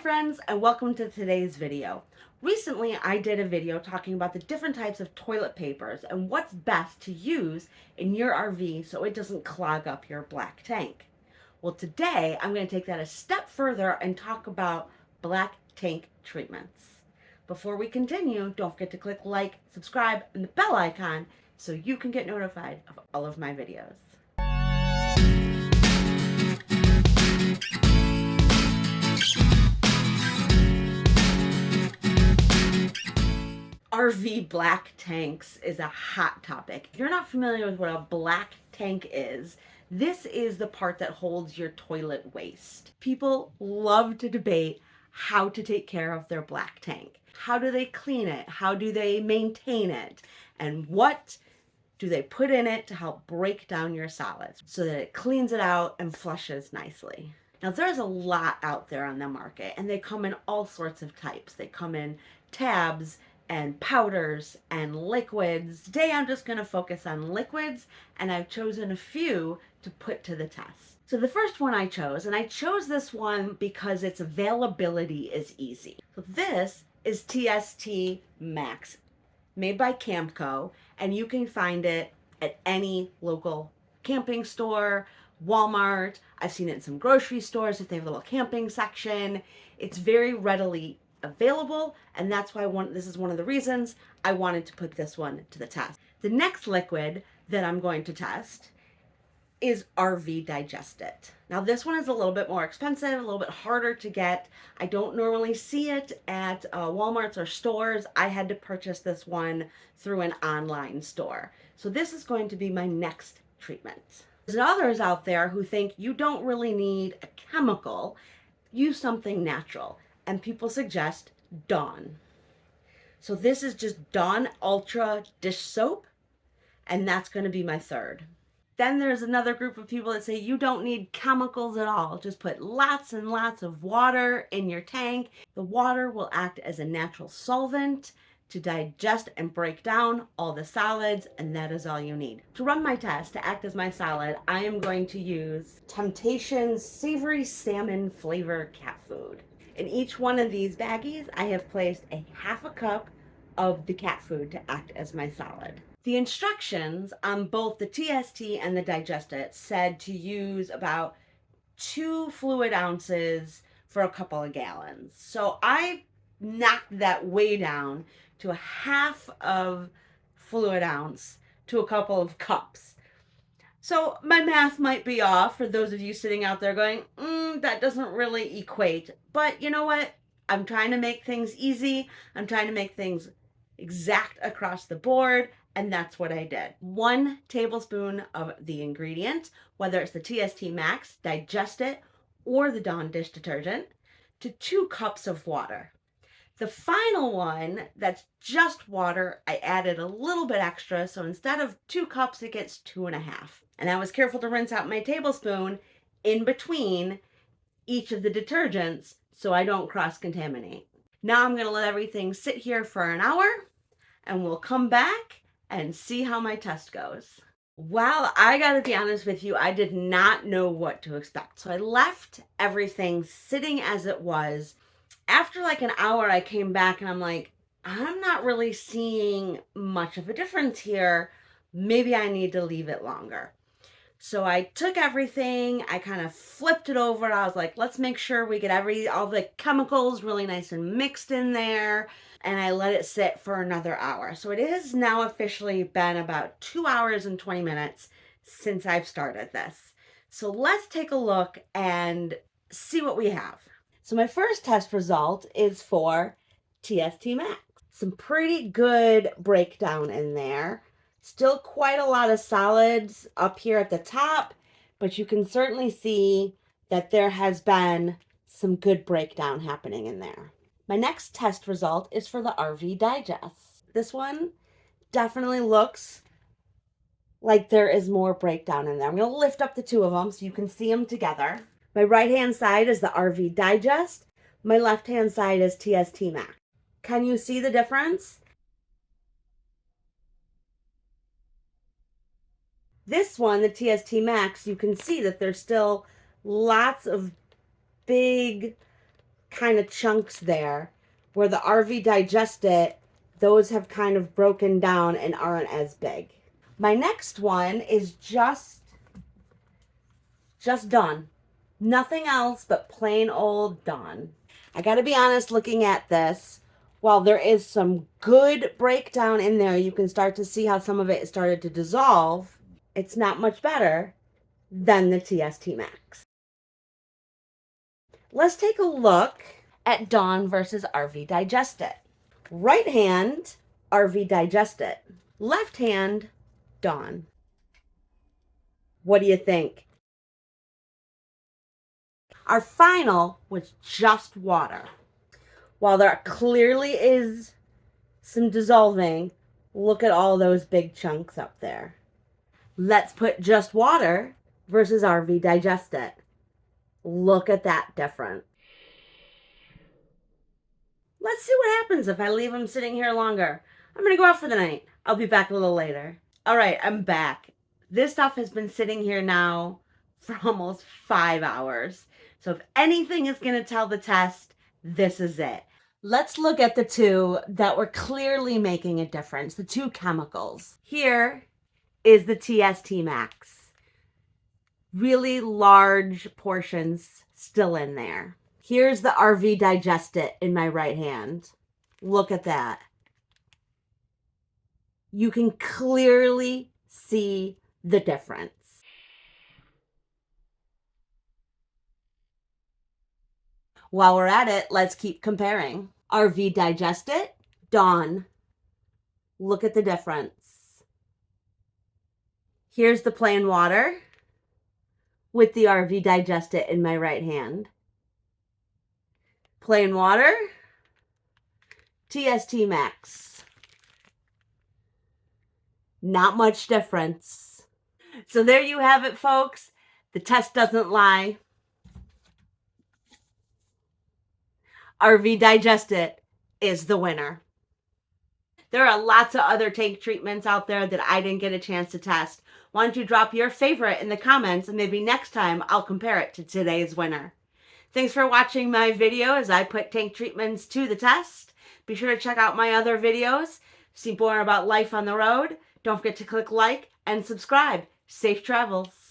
friends, and welcome to today's video. Recently I did a video talking about the different types of toilet papers and what's best to use in your RV so it doesn't clog up your black tank. Well, today I'm going to take that a step further and talk about black tank treatments. Before we continue, don't forget to click like, subscribe, and the bell icon so you can get notified of all of my videos. RV black tanks is a hot topic. If you're not familiar with what a black tank is, this is the part that holds your toilet waste. People love to debate how to take care of their black tank. How do they clean it? How do they maintain it? And what do they put in it to help break down your solids so that it cleans it out and flushes nicely? Now, there's a lot out there on the market, and they come in all sorts of types. They come in tabs and powders and liquids. Today I'm just going to focus on liquids, and I've chosen a few to put to the test. So the first one I chose, and I chose this one because its availability is easy. So this is TST Max, made by Camco, and you can find it at any local camping store, Walmart. I've seen it in some grocery stores if they have a little camping section. It's very readily available, and that's why this is one of the reasons I wanted to put this one to the test. The next liquid that I'm going to test is RV Digest It. Now this one is a little bit more expensive, a little bit harder to get. I don't normally see it at Walmarts or stores. I had to purchase this one through an online store. So this is going to be my next treatment. There's others out there who think you don't really need a chemical, use something natural. And people suggest Dawn. So this is just Dawn Ultra dish soap, and that's going to be my third. Then there's another group of people that say you don't need chemicals at all. Just put lots and lots of water in your tank. The water will act as a natural solvent to digest and break down all the solids, and that is all you need. To run my test, to act as my solid, I am going to use Temptation's Savory Salmon Flavor Cat Food. In each one of these baggies, I have placed a half a cup of the cat food to act as my solid. The instructions on both the TST and the Digest It said to use about 2 fluid ounces for a couple of gallons. So I knocked that way down to a half of fluid ounce to a couple of cups. So my math might be off for those of you sitting out there going, that doesn't really equate. But you know what? I'm trying to make things easy. I'm trying to make things exact across the board. And that's what I did. 1 tablespoon of the ingredient, whether it's the TST Max, Digest It, or the Dawn dish detergent, to 2 cups of water. The final one, that's just water, I added a little bit extra. So instead of 2 cups, it gets 2.5. And I was careful to rinse out my tablespoon in between each of the detergents so I don't cross-contaminate. Now I'm going to let everything sit here for an hour, and we'll come back and see how my test goes. Well, I gotta be honest with you, I did not know what to expect. So I left everything sitting as it was. After like an hour, I came back and I'm like, I'm not really seeing much of a difference here. Maybe I need to leave it longer. So I took everything, I kind of flipped it over. I was like, let's make sure we get all the chemicals really nice and mixed in there. And I let it sit for another hour. So it has now officially been about 2 hours and 20 minutes since I've started this. So let's take a look and see what we have. So my first test result is for TST Max. Some pretty good breakdown in there. Still quite a lot of solids up here at the top, but you can certainly see that there has been some good breakdown happening in there. My next test result is for the RV Digest. This one definitely looks like there is more breakdown in there. I'm going to lift up the 2 of them so you can see them together. My right-hand side is the RV Digest. My left-hand side is TST Max. Can you see the difference? This one, the TST Max, you can see that there's still lots of big kind of chunks there, where the RV Digest It, those have kind of broken down and aren't as big. My next one is just Dawn. Nothing else but plain old Dawn. I gotta be honest, looking at this, while there is some good breakdown in there, you can start to see how some of it started to dissolve. It's not much better than the TST Max. Let's take a look at Dawn versus RV Digest It. Right hand, RV Digest It. Left hand, Dawn. What do you think? Our final was just water. While there clearly is some dissolving, look at all those big chunks up there. Let's put just water versus RV Digest It. Look at that difference. Let's see what happens if I leave them sitting here longer. I'm going to go out for the night. I'll be back a little later. All right, I'm back. This stuff has been sitting here now for almost 5 hours. So if anything is going to tell the test, this is it. Let's look at the two that were clearly making a difference, the two chemicals. Here is the TST Max. Really large portions still in there. Here's the RV Digest It in my right hand. Look at that. You can clearly see the difference. While we're at it, let's keep comparing. RV Digest It, Dawn. Look at the difference. Here's the plain water with the RV Digest It in my right hand. Plain water, TST Max. Not much difference. So there you have it, folks. The test doesn't lie. RV Digest It is the winner. There are lots of other tank treatments out there that I didn't get a chance to test. Why don't you drop your favorite in the comments, and maybe next time I'll compare it to today's winner. Thanks for watching my video as I put tank treatments to the test. Be sure to check out my other videos. See more about life on the road. Don't forget to click like and subscribe. Safe travels.